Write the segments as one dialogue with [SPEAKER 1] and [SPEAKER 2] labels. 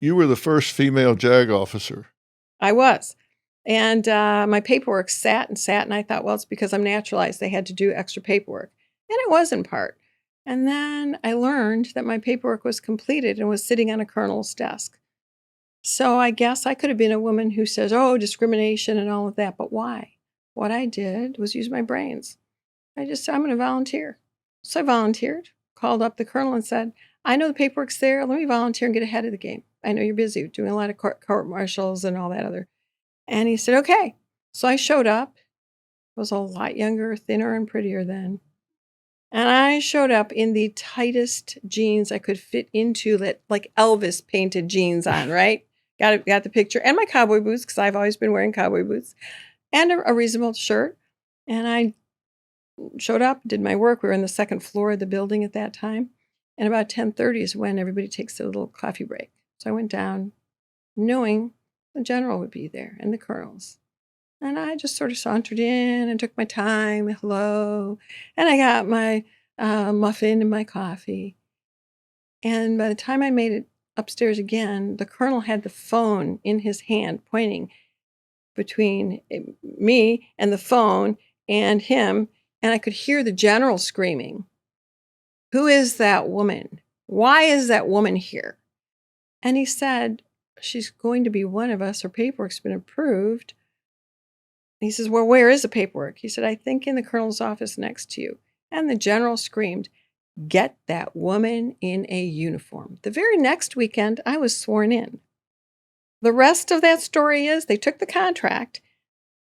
[SPEAKER 1] You were the first female JAG officer.
[SPEAKER 2] I was. And my paperwork sat, and I thought, well, it's because I'm naturalized. They had to do extra paperwork. And it was in part. And then I learned that my paperwork was completed and was sitting on a colonel's desk. So I guess I could have been a woman who says, oh, discrimination and all of that. But why? What I did was use my brains. I just said, I'm going to volunteer. So I volunteered, called up the colonel and said, I know the paperwork's there. Let me volunteer and get ahead of the game. I know you're busy doing a lot of court martials and all that other. And he said, okay. So I showed up. I was a lot younger, thinner, and prettier then. And I showed up in the tightest jeans I could fit into, that like Elvis painted jeans on, right? Got the picture. And my cowboy boots, because I've always been wearing cowboy boots. And a reasonable shirt. And I showed up, did my work. We were on the second floor of the building at that time. And about 10:30 is when everybody takes their little coffee break. So I went down knowing the general would be there and the colonels. And I just sort of sauntered in and took my time, hello. And I got my muffin and my coffee. And by the time I made it upstairs again, the colonel had the phone in his hand pointing between me and the phone and him. And I could hear the general screaming, who is that woman? Why is that woman here? And he said, she's going to be one of us. Her paperwork's been approved. He says, well, where is the paperwork? He said, I think in the colonel's office next to you. And the general screamed, get that woman in a uniform. The very next weekend, I was sworn in. The rest of that story is they took the contract.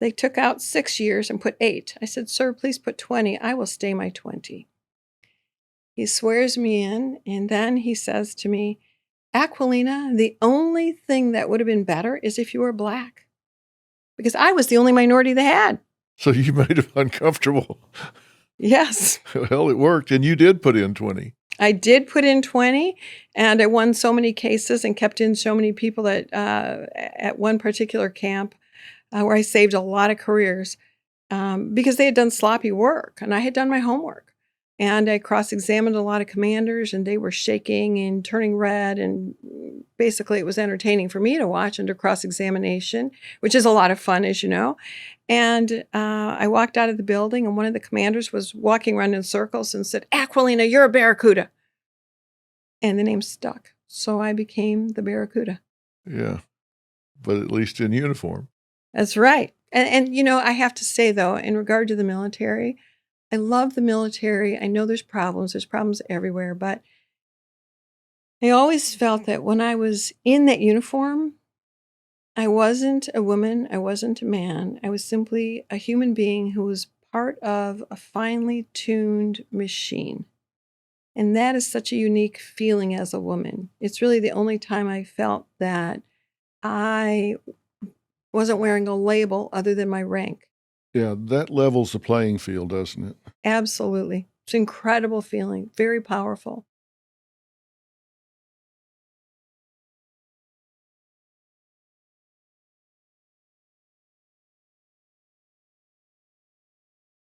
[SPEAKER 2] They took out 6 years and put 8. I said, sir, please put 20. I will stay my 20. He swears me in, and then he says to me, Aquilina, the only thing that would have been better is if you were black. Because I was the only minority they had.
[SPEAKER 1] So you made them uncomfortable.
[SPEAKER 2] Yes.
[SPEAKER 1] Well, it worked, and you did put in 20.
[SPEAKER 2] I did put in 20, and I won so many cases and kept in so many people that at one particular camp where I saved a lot of careers because they had done sloppy work, and I had done my homework. And I cross-examined a lot of commanders, and they were shaking and turning red. And basically, it was entertaining for me to watch under cross-examination, which is a lot of fun, as you know. And I walked out of the building, and one of the commanders was walking around in circles and said, Aquilina, you're a Barracuda. And the name stuck. So I became the Barracuda.
[SPEAKER 1] Yeah, but at least in uniform.
[SPEAKER 2] That's right. And you know, I have to say, though, in regard to the military, I love the military. I know there's problems everywhere, but I always felt that when I was in that uniform, I wasn't a woman, I wasn't a man. I was simply a human being who was part of a finely tuned machine. And that is such a unique feeling as a woman. It's really the only time I felt that I wasn't wearing a label other than my rank.
[SPEAKER 1] Yeah, that levels the playing field, doesn't it?
[SPEAKER 2] Absolutely. It's an incredible feeling, very powerful.